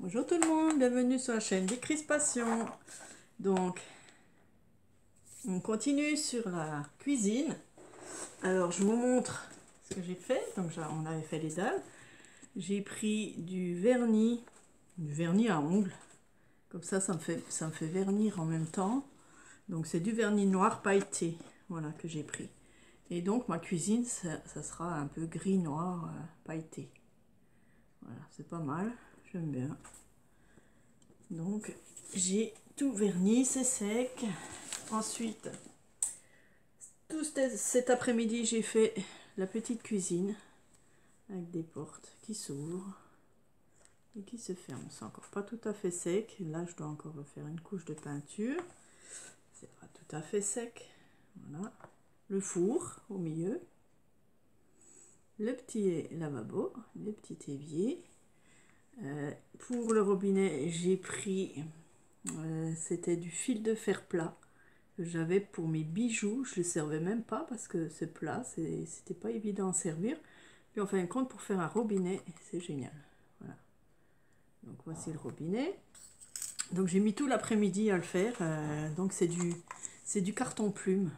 Bonjour tout le monde, bienvenue sur la chaîne Décrispation. Donc, on continue sur la cuisine. Alors, je vous montre ce que j'ai fait. Donc, on avait fait les dalles. J'ai pris du vernis à ongles. Comme ça me fait vernir en même temps. Donc, c'est du vernis noir pailleté, voilà, que j'ai pris. Et donc, ma cuisine, ça sera un peu gris-noir pailleté. Voilà, c'est pas mal, j'aime bien. Donc j'ai tout verni, c'est sec. Ensuite, tout cet après-midi, j'ai fait la petite cuisine avec des portes qui s'ouvrent et qui se ferment. C'est encore pas tout à fait sec. Là, je dois encore refaire une couche de peinture. C'est pas tout à fait sec. Voilà. Le four au milieu. Le petit lavabo, le petit évier. Pour le robinet, j'ai pris c'était du fil de fer plat que j'avais pour mes bijoux. Je ne les servais même pas parce que c'est plat, c'était pas évident à servir. Puis en fin de compte, pour faire un robinet, c'est génial. Voilà. Donc voici le robinet. Donc j'ai mis tout l'après-midi à le faire. Donc c'est du carton plume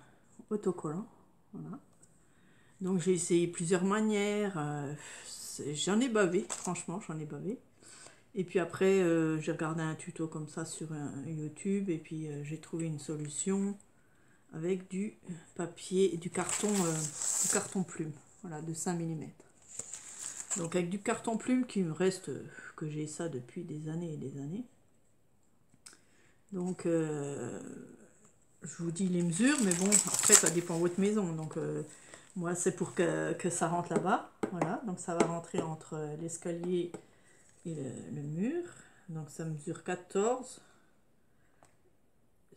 autocollant. Voilà. Donc j'ai essayé plusieurs manières. J'en ai bavé, franchement, j'en ai bavé. Et puis après, j'ai regardé un tuto comme ça sur YouTube et puis j'ai trouvé une solution avec du papier, du carton plume, voilà, de 5 mm. Donc avec du carton plume qui me reste, que j'ai ça depuis des années et des années. Donc je vous dis les mesures, mais bon, après ça dépend de votre maison. Donc moi c'est pour que ça rentre là-bas, voilà. Donc ça va rentrer entre l'escalier et le mur. Donc ça mesure 14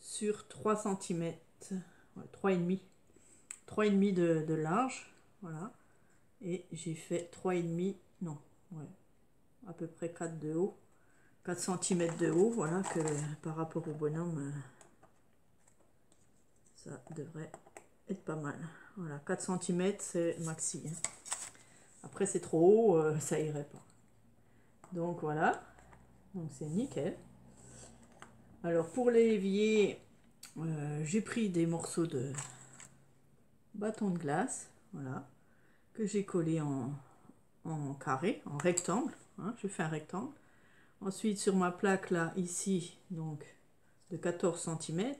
sur 3 cm, ouais, 3,5 de large, voilà. Et j'ai fait 3,5, non, ouais, à peu près 4 de haut, 4 cm de haut, voilà, que par rapport au bonhomme, ça devrait être pas mal. Voilà, 4 cm c'est maxi, hein. Après c'est trop haut, ça irait pas. Donc voilà, donc c'est nickel. Alors pour l'évier, j'ai pris des morceaux de bâton de glace, voilà, que j'ai collé en carré, en rectangle, hein, je fais un rectangle. Ensuite sur ma plaque là, ici, donc de 14 cm,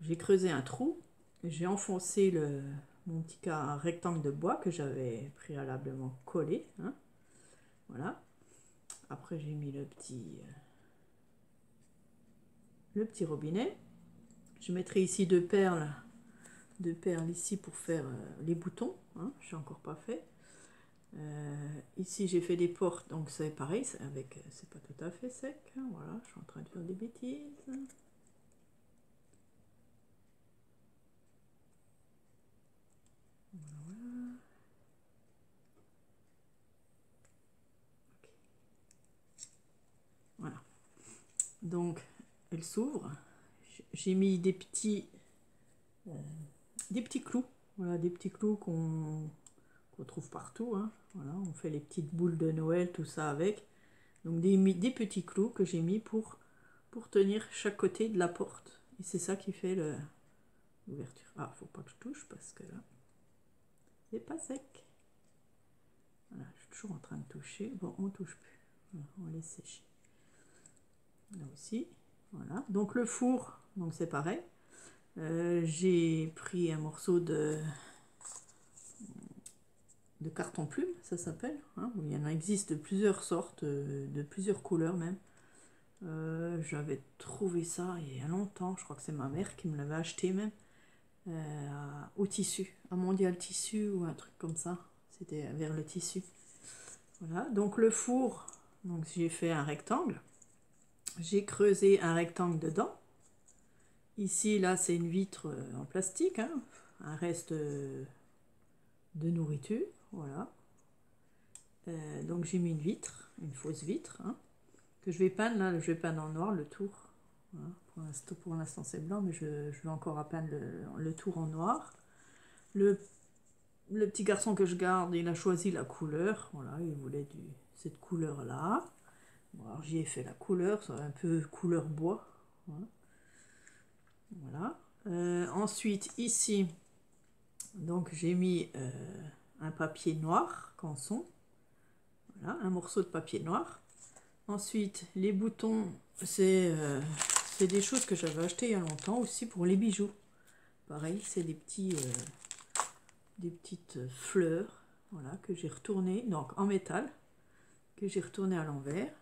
j'ai creusé un trou, j'ai enfoncé mon petit rectangle de bois que j'avais préalablement collé, hein, voilà. Après j'ai mis le petit robinet. Je mettrai ici deux perles ici pour faire les boutons, hein, je n'ai encore pas fait. Ici j'ai fait des portes, donc c'est pareil, c'est pas tout à fait sec, hein, voilà, je suis en train de faire des bêtises. Voilà. Okay. Voilà. Donc elle s'ouvre. J'ai mis des petits clous, voilà, des petits clous qu'on trouve partout, hein. Voilà, on fait les petites boules de Noël, tout ça avec. Donc des petits clous que j'ai mis pour tenir chaque côté de la porte. Et c'est ça qui fait l'ouverture. Ah, faut pas que je touche parce que là, c'est pas sec. Voilà, je suis toujours en train de toucher. Bon, on touche plus. Voilà, on laisse sécher. Là aussi, voilà. Donc le four, donc c'est pareil. J'ai pris un morceau de carton plume, ça s'appelle, hein. Il y en existe de plusieurs sortes, de plusieurs couleurs même. J'avais trouvé ça il y a longtemps, je crois que c'est ma mère qui me l'avait acheté même, au tissu, à Mondial Tissu ou un truc comme ça, c'était vers le tissu. Voilà, donc le four, donc j'ai fait un rectangle, j'ai creusé un rectangle dedans. Ici, là, c'est une vitre en plastique, hein, un reste de nourriture, voilà. Donc j'ai mis une vitre, une fausse vitre, hein, que je vais peindre, là, je vais peindre en noir le tour. Voilà. Pour l'instant c'est blanc, mais je vais encore à peindre le tour en noir. Le petit garçon que je garde, il a choisi la couleur, voilà, il voulait cette couleur là. Bon, alors j'y ai fait la couleur, ça un peu couleur bois. Voilà. Ensuite, ici, donc j'ai mis un papier noir, canson. Voilà, un morceau de papier noir. Ensuite, les boutons, c'est des choses que j'avais achetées il y a longtemps aussi pour les bijoux. Pareil, c'est des petites fleurs, voilà, que j'ai retournées, donc en métal, que j'ai retourné à l'envers.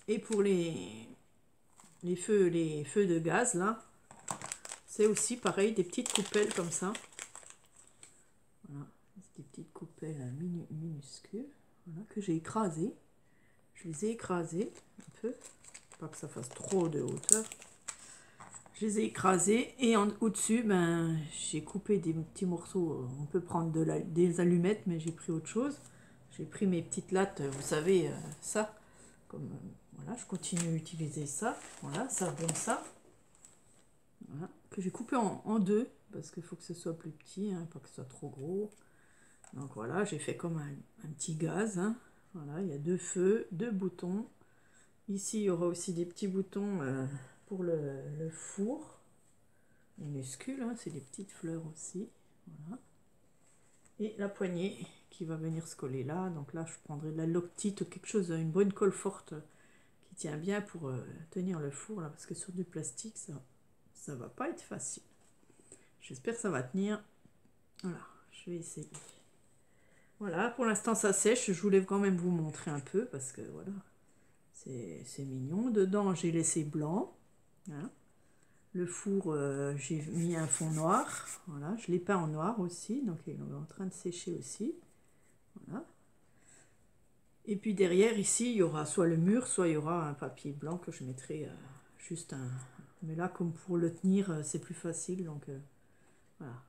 Et pour les feux de gaz, là, c'est aussi pareil, des petites coupelles comme ça. Voilà, des petites coupelles minuscules, voilà, que j'ai écrasées. Je les ai écrasées un peu, pas que ça fasse trop de hauteur. Je les ai écrasées et au-dessus, ben, j'ai coupé des petits morceaux. On peut prendre des allumettes, mais j'ai pris autre chose. J'ai pris mes petites lattes, vous savez, ça. Comme, voilà, je continue à utiliser ça. Voilà, ça donne ça. Voilà, que j'ai coupé en deux, parce qu'il faut que ce soit plus petit, hein, pas que ce soit trop gros. Donc voilà, j'ai fait comme un petit gaz. Hein. Voilà, il y a 2 feux, 2 boutons. Ici, il y aura aussi des petits boutons pour le four. Minuscule, hein, c'est des petites fleurs aussi. Voilà. Et la poignée qui va venir se coller là. Donc là, je prendrai de la Loctite ou quelque chose, une bonne colle forte qui tient bien pour tenir le four là, parce que sur du plastique, ça va pas être facile. J'espère que ça va tenir. Voilà, je vais essayer. Voilà, pour l'instant ça sèche. Je voulais quand même vous montrer un peu parce que voilà, c'est mignon. Dedans, j'ai laissé blanc. Hein. Le four, j'ai mis un fond noir. Voilà, je l'ai peint en noir aussi, donc il est en train de sécher aussi. Voilà. Et puis derrière, ici, il y aura soit le mur, soit il y aura un papier blanc que je mettrai juste un... Mais là, comme pour le tenir, c'est plus facile, donc voilà.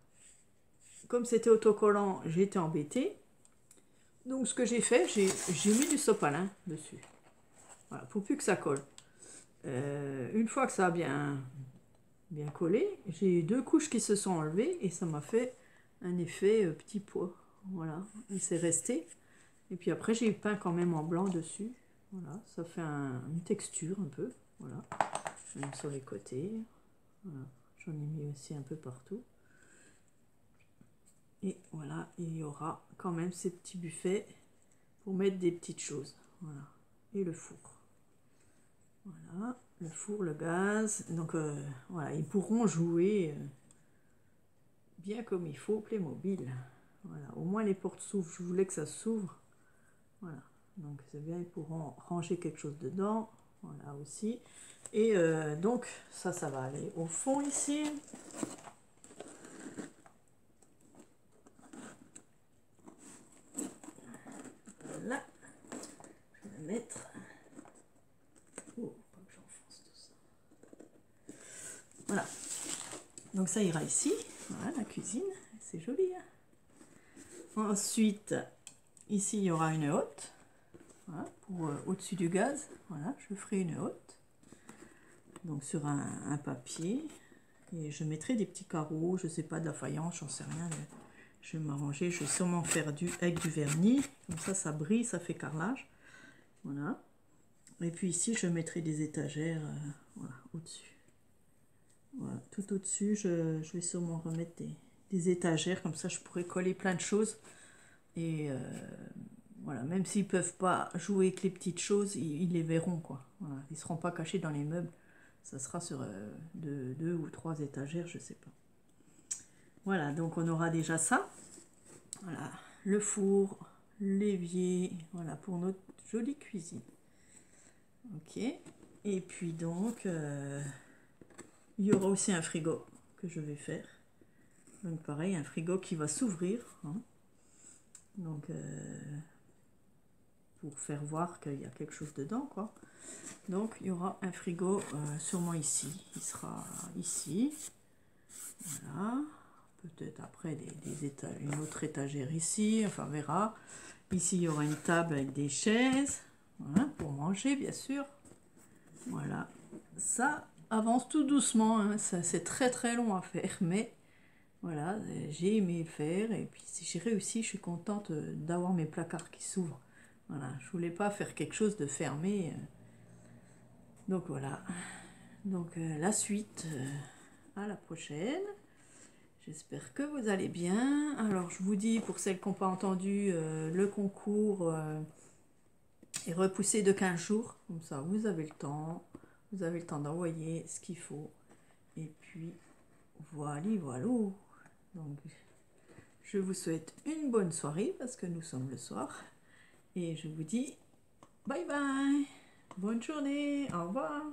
Comme c'était autocollant, j'ai été embêtée. Donc ce que j'ai fait, j'ai mis du sopalin dessus. Voilà, pour plus que ça colle. Une fois que ça a bien collé, j'ai 2 couches qui se sont enlevées et ça m'a fait un effet petit pot. Voilà, et c'est resté. Et puis après, j'ai peint quand même en blanc dessus. Voilà, ça fait une texture un peu. Voilà, même sur les côtés. Voilà, j'en ai mis aussi un peu partout. Et voilà, il y aura quand même ces petits buffets pour mettre des petites choses. Voilà, et le four. Voilà, le four, le gaz. Donc voilà, ils pourront jouer bien comme il faut Playmobil. Voilà, au moins les portes s'ouvrent. Je voulais que ça s'ouvre. Voilà, donc c'est bien, ils pourront ranger quelque chose dedans. Voilà aussi. Et donc ça va aller au fond ici. Voilà, je vais mettre. Oh, pas que j'enfonce tout ça. Voilà, donc ça ira ici. Voilà la cuisine, c'est joli. Hein. Ensuite, ici il y aura une hotte. Voilà, pour au-dessus du gaz. Voilà, je ferai une hotte. Donc sur un papier. Et je mettrai des petits carreaux, je sais pas, de la faïence, j'en sais rien. Je vais m'arranger, je vais sûrement faire avec du vernis. Comme ça brille, ça fait carrelage. Voilà. Et puis ici, je mettrai des étagères voilà, au-dessus. Voilà, tout au-dessus, je vais sûrement remettre des étagères. Comme ça, je pourrais coller plein de choses. Et voilà, même s'ils peuvent pas jouer avec les petites choses, ils les verront, quoi. Voilà, ils seront pas cachés dans les meubles. Ça sera sur 2 ou 3 étagères, je sais pas. Voilà, donc on aura déjà ça. Voilà, le four, l'évier, voilà, pour notre jolie cuisine. Ok, et puis donc, il y aura aussi un frigo que je vais faire. Donc pareil, un frigo qui va s'ouvrir. Hein. Donc, pour faire voir qu'il y a quelque chose dedans, quoi. Donc, il y aura un frigo sûrement ici. Il sera ici. Voilà. Peut-être après une autre étagère ici. Enfin, on verra. Ici, il y aura une table avec des chaises. Voilà, pour manger, bien sûr. Voilà. Ça avance tout doucement. Hein. C'est très, très long à faire. Mais voilà, j'ai aimé le faire. Et puis, si j'ai réussi, je suis contente d'avoir mes placards qui s'ouvrent. Voilà, je voulais pas faire quelque chose de fermé. Donc voilà. Donc la suite, à la prochaine. J'espère que vous allez bien. Alors je vous dis, pour celles qui n'ont pas entendu, le concours est repoussé de 15 jours. Comme ça, vous avez le temps. Vous avez le temps d'envoyer ce qu'il faut. Et puis, voilà, voilà. Donc, je vous souhaite une bonne soirée parce que nous sommes le soir. Et je vous dis bye bye. Bonne journée. Au revoir.